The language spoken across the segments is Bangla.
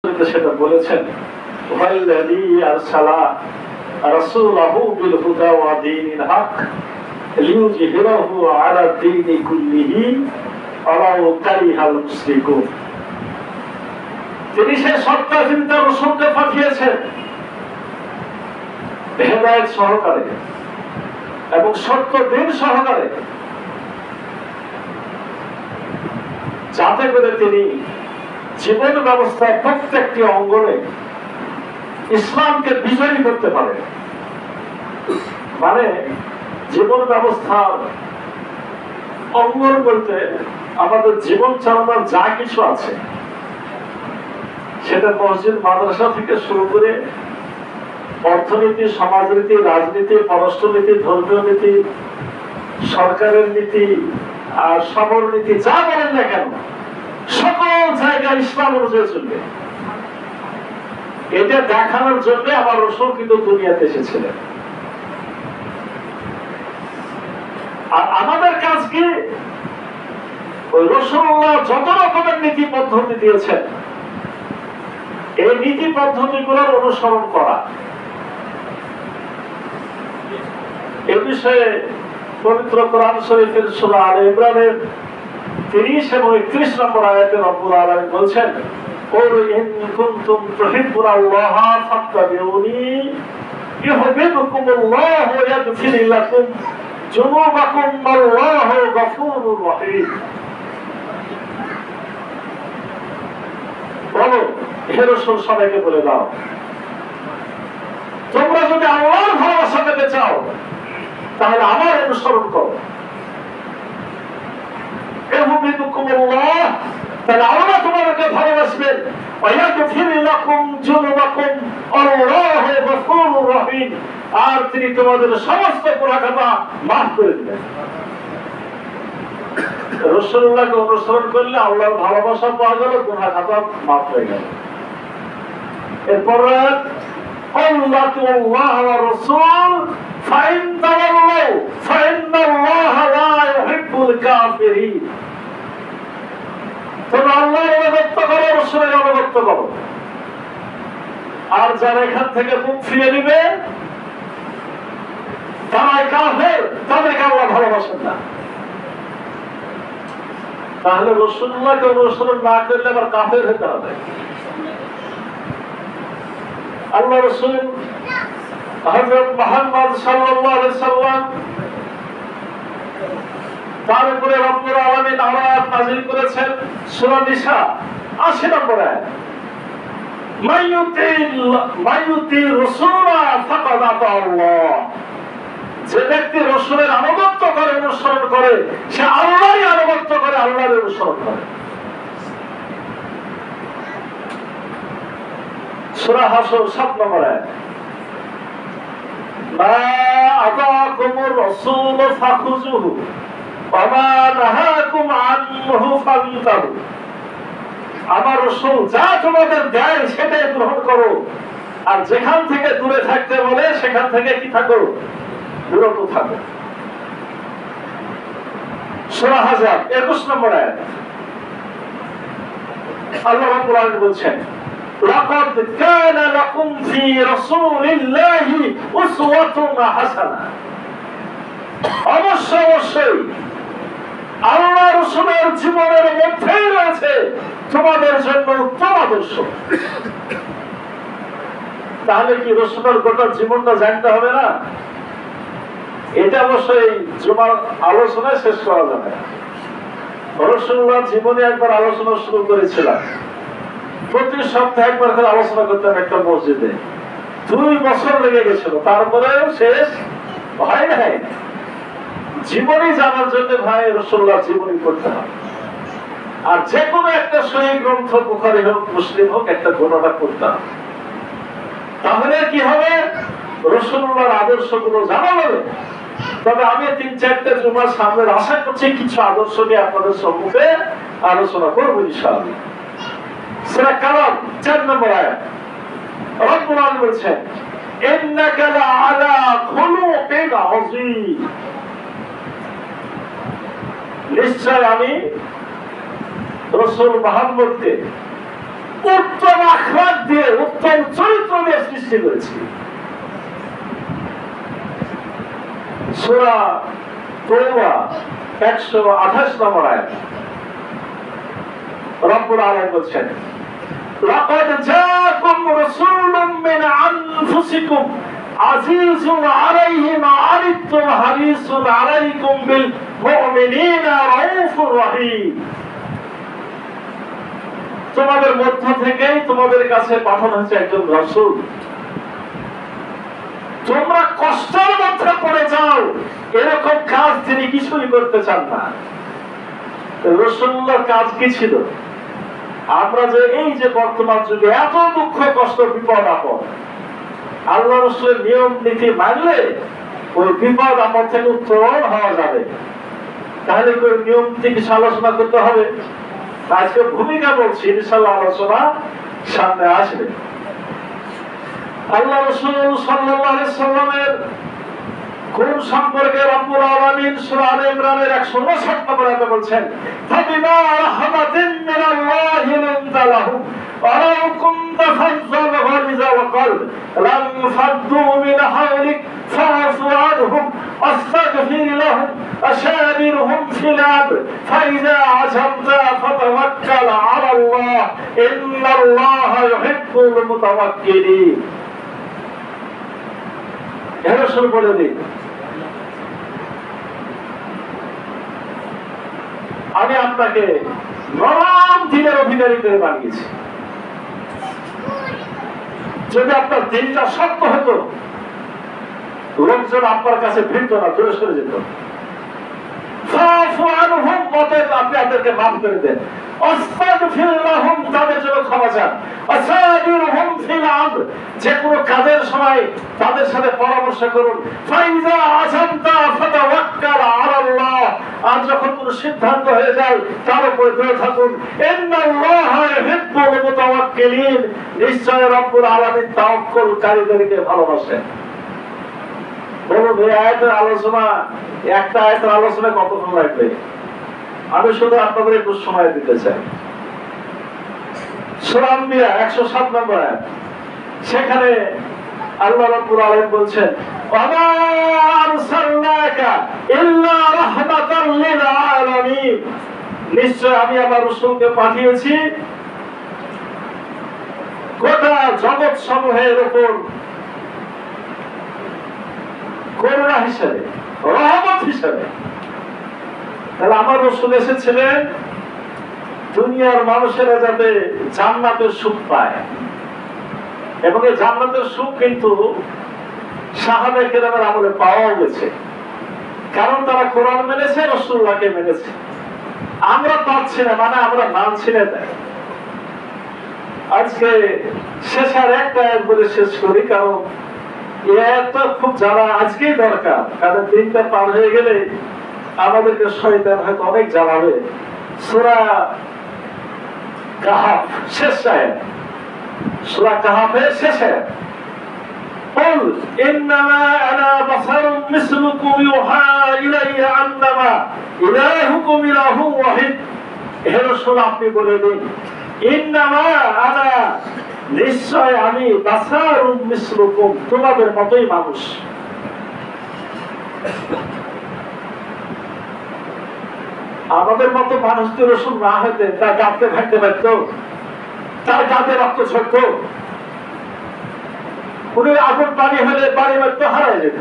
সেটা বলেছেন ওয়াল্লাযী আরসালা রাসূলাহু বিল হুদা ওয়া দীনিল হক লিইয়ুযহিরাহু আলা দীনি কুল্লিহি ওয়ালাউ কারিহাল মুশরিকুন। তিনি সেই সত্য চিন্তা রাসূলকে পাঠিয়েছেন হেদায়েত সহকারে এবং সত্য দিন সহকারে, যাতে করে তিনি জীবন ব্যবস্থার প্রত্যেকটি অঙ্গনে ইসলামকে বিজয়ী করতে পারে। মানে জীবন ব্যবস্থার অঙ্গন বলতে আমাদের জীবন চালানোর যা কিছু আছে, সেটা মসজিদ মাদ্রাসা থেকে শুরু করে অর্থনীতি, সমাজনীতি, রাজনীতি, পররাষ্ট্রনীতি, ধর্মীয় নীতি, সরকারের নীতি আর সমরনীতি, যা বলেন না কেন, সকল জায়গায় ইসলাম অনুযায়ী চলবে। এটা দেখানোর জন্য আমার রাসূল কিন্তু দুনিয়াতে এসেছিলেন। আর আমাদের কাজ কি? ওই রাসূলুল্লাহ যত রকমের নীতি পদ্ধতি দিয়েছেন, এই নীতি পদ্ধতিগুলোর অনুসরণ করা। এ বিষয়ে পবিত্র কোরআন শরীফের সূরা আলে ইমরানের 30 এবং 31 নম্বর আয়াতে রব্বুল আলামিন বলছেন, কুল ইন কুনতুম তুহিব্বুনাল্লাহা ফাত্তাবিউনি ইউহিব্বুকুমুল্লাহু ওয়া ইয়াগফির লাকুম যুনুবাকুম ওয়াল্লাহু গফুরুর রহিম। বলো হে রাসূল, সবাইকে বলে দাও, তোমরা যদি আল্লাহর ভালোবাসা পেতে চাও তাহলে আমার অনুসরণ করো। তাহলে আল্লাহ তোমাদেরকে ভালোবাসবেন, আর তিনি তোমাদের সমস্ত গুনাহ খাতা মাফ করে দিবেন। রাসূলুল্লাহকে অনুসরণ করলে আল্লাহর ভালোবাসা পাওয়া গেল, গুনাহ খাতা মাফ হয়ে গেল। এরপর আল্লাহ ওয়া রাসূল ফাইন তাওয়াল্লাউ ফাইন্নাল্লাহা লা ইউহিব্বুল কাফিরিন। তোমরা আল্লাহর আনুগত্য করো, রাসূলের আনুগত্য করো, আর যারা এখান থেকে মুখ ফিরিয়ে দিবে তারা কাফের, তাদেরকে আল্লাহ ভালোবাসেন না। তাহলে রাসূলুল্লাহকে অনুসরণ না করলে আবার কাফের হতে হবে। আল্লাহ রাসূল হযরত মুহাম্মদ সাল্লাল্লাহু আলাইহি সাল্লাম, তার উপরে রব্বুল আলামিন আয়াত নাযিল করেছেন সূরা নিসা 80 নম্বর আয়াত, মাইয়ুতি রাসূলা ফাকাদ আতাল্লাহ। যে ব্যক্তি রাসূলের আনুগত্য করে, অনুসরণ করে, সে আল্লাহরই আনুগত্য করে, আল্লাহর অনুসরণ করে। সূরা হাসর 7 নম্বর আয়াত, মা আতাকুমুর রাসূলু ফাখুযুহু ওয়া মা নাহাকুম আনহু ফান্তাহু। আমার রাসূল যা তোমাদের দেয় সেটাই গ্রহণ করো, আর যেখান থেকে দূরে থাকতে বলে সেখান থেকে কি থাকো? বিরত থাকো। সূরা আহজাব 21 নম্বর আয়াত, আল্লাহ রাব্বুল আলামিন বলছেন, লাকাদ কানা লাকুম ফি রাসূলিল্লাহি উসওয়াতুন হাসানাহ। অবশ্যই আল্লাহ রাসূলের জীবনের মধ্যেই রয়েছে তোমাদের জন্য উত্তম আদর্শ। তাহলে কি রাসূলের গোটা জীবনটা জানতে হবে না? এটা অবশ্যই জুমার আলোচনায় শেষ করা যাবে। রাসূলুল্লাহ জীবনে একবার আলোচনা শুরু করেছিলাম, প্রতি সপ্তাহে একবার করে আলোচনা করতাম একটা মসজিদে। 2 বছর লেগে গেছিল, তারপরেও শেষ হয় নাই। জীবনী জানার জন্য ভাই রাসূলুল্লাহ জীবনী পড়তে হবে। আর যে কোনো একটা সহিহ গ্রন্থ, বুখারী হোক, মুসলিম হোক, একটা ঘটনা পড়তে হবে। তাহলে কি হবে? রাসূলুল্লাহর আদর্শগুলো জানা যাবে। তবে আমি 3-4টা জুমার সামনে আশা করছি কিছু আদর্শ নিয়ে আপনাদের সম্মুখে আলোচনা করবো ইনশাআল্লাহ। সূরা কালাম 4 নম্বর আয়াত, রব্বুল আলামিন বলছেন, ইন্নাকা লাআলা খুলুকিন আযীম। নিশ্চয় আমি রাসূল মুহাম্মদকে উত্তম আখলাক দিয়ে, উত্তম চরিত্র দিয়ে সৃষ্টি করেছি। সূরা তাওবা 128 নম্বর আয়াত রব্বুল আলামিন বলছেন, লাকাদ জাআকুম রাসূলুম মিন আনফুসিকুম আজিজুন আলাইহি মা আনিতুম হারিসুন আলাইকুম বিল মুমিনিনা রাউফুর রহিম। তোমাদের মধ্য থেকেই তোমাদের কাছে পাঠানো হয়েছে একজন রাসূল। তোমরা কষ্টের মধ্যে পড়ে যাও, এরকম কাজ তিনি কিছুই করতে চান না। রাসূলুল্লাহর কাজ কি ছিল? আমরা যে এই যে বর্তমান যুগে এত দুঃখ কষ্ট বিপদ আপদ, আল্লাহ রাসূলের নিয়ম নীতি মানলে ওই বিপদ আপদ থেকে উত্তরণ হওয়া যাবে। তাহলে ওই নিয়ম নীতি কিছু আলোচনা করতে হবে। আজকে ভূমিকা বলছি, ইনশাআল্লাহ আলোচনা সামনে আসবে। আল্লাহ রাসূল সাল্লাল্লাহু আলাইহি সাল্লামের কোন সম্পর্কে রব্বুল আলামিন সূরা আলে ইমরানের 159 নম্বর আয়াতে বলছেন, ফাবিমা রাহমাতিন মিনাল্লাহি লিনতা লাহুম ওয়া লাউ কুনতা ফাজ্জাল গালিজাল কলব লাম ফাদ্দু মিন হাওলিক ফা'ফু আনহুম ওয়াস্তাগফির লাহুম ওয়াশাবিরহুম ফিল আমর ফাইযা আযামতা ফাতাওয়াক্কাল আলাল্লাহ ইন্নাল্লাহা ইউহিব্বুল মুতাওয়াক্কিলিন। হে রাসূল বলে দিন, আমি আপনাকে নরম দিনের অধিকারী করে বানিয়েছি। যদি আপনার দিনটা শক্ত হতো, লোকজন আপনার কাছে ভিড়ত না, দূরে সরে যেত। আপনি তাদেরকে মাফ করে দেন, তাদের জন্য ক্ষমা চান, যে কোনো কাজের সময় তাদের সাথে পরামর্শ করুন। আর যখন কোন সিদ্ধান্ত হয়ে যায় তার উপরে দৃঢ় থাকুন। নিশ্চয় রব্বুল আলামিন তাওয়াক্কুলকারীদেরকে ভালোবাসেন। বলুন, এই আয়াতের আলোচনা, একটা আয়াতের আলোচনা কতক্ষণ লাগবে? আমি শুধু আপনাদের একটু সময় দিতে চাই। সূরা আম্বিয়া 107 নম্বর আয়াত, সেখানে আল্লাহ রাব্বুল আলামিন বলছেন, ওয়ামা আরসালনাকা ইল্লা রাহমাতাল লিল আলামিন। নিশ্চয় আমি আমার রাসূলকে পাঠিয়েছি গোটা জগৎ সমূহের উপর করুণা হিসেবে, রহমত হিসেবে। তাহলে আমার রাসূল এসেছিলেন দুনিয়ার মানুষেরা যাতে জান্নাতের সুখ পায়, এবং এই জান্নাতের সুখ কিন্তু সাহাবায়ে কেরামের আমলে পাওয়া গেছে। কারণ তারা কোরআন মেনেছে, রাসূলুল্লাহকে মেনেছে। আমরা পাচ্ছি না, মানে আমরা মানছি না। তাই আজকে শেষের একটা বলে শেষ করি, কারণ এটা খুব জানা আজকেই দরকার। কারণ দিনটা পার হয়ে গেলে আমাদেরকে শয়তান হয়তো অনেক জ্বালাবে। সূরা কাহাফ শেষ আয়াত, সূরা কাহাফের শেষ আয়াত, قل إنما أنا بشر مثلكم يوحى إلي أنما إلهكم إله واحد। হে রাসূল, আপনি বলে দিন, ইন্নামা আনা, নিশ্চয় আমি বাশারুম মিসলুকুম, তোমাদের মতোই মানুষ। আমাদের মতো মানুষ তো রাসূল না হতেন, তার গাঁতে ভাঙতে পারত, তার গাঁতে রক্ত ঝরত, উনি আগুন পানি হলে বাড়ি মারতে হারায় যেত।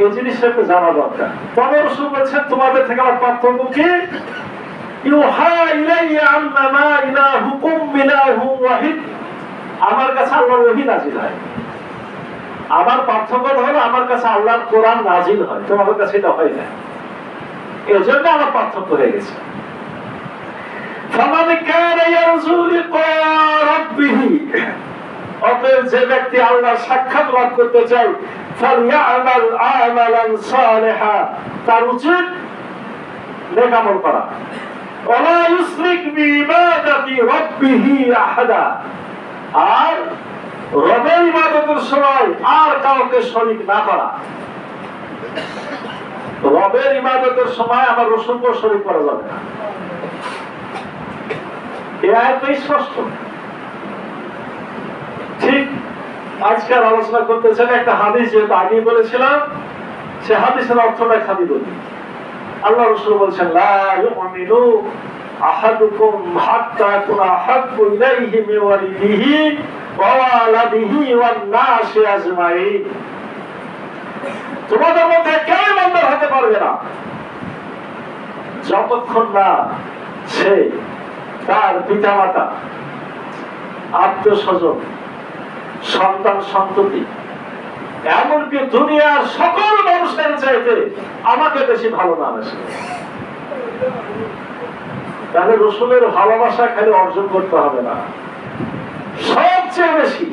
এই জিনিসটা একটু জানা দরকার। তবে রাসূল বলছেন, তোমাদের থেকে আমার পার্থক্য কি? ইউহা ইলাইয়া আন্নামা ইলাহুকুম ইলাহুন ওয়াহিদ। আমার কাছে আল্লাহর ওহী নাযিল হয়। আমার পার্থক্য হলো আমার কাছে আল্লাহর কোরআন নাযিল হয়, তোমাদের কাছে এটা হয় না। এই জন্য আমার পার্থক্য হয়ে গেছে। ফামান কানা ইয়ারজু লিকা রাব্বিহি, অতএব যে ব্যক্তি আল্লাহর সাক্ষাৎ লাভ করতে চায়, ফালইআমাল আমালান সালিহা, তার উচিত নেক আমল করা। ওয়ালা ইউশরিক বিইবাদাতি রাব্বিহি আহাদা, আর রবের ইবাদতের সময় আর কাউকে শরীক না করা। রবের ইবাদতের সময় আমার রাসূলকে শরীক করা যাবে না। এই আয়াত স্পষ্ট। ঠিক আজকাল আলোচনা করতেছেন একটা হাদিস, যেহেতু আগেই বলেছিলাম, সে হাদিসের অর্থটা খালি বলি। আল্লাহ রাসূল বলছেন, লা ইউমিনু আহাদুকুম হাত্তা কুনা আহাব্বু ইলাইহি মিন ওয়ালিদিহি ওয়া ওয়ালাদিহি ওয়ান নাসি আজমাইন। তোমাদের মধ্যে কেউ ইমানদার হতে পারবে না যতক্ষণ না সে তার পিতামাতা, আত্মীয় স্বজন, সন্তান সন্ততি, এমনকি দুনিয়ার সকল মানুষের চাইতে আমাকে বেশি ভালো না বাসে। তাহলে রসুলের ভালোবাসা খালি অর্জন করতে হবে না, সবচেয়ে বেশি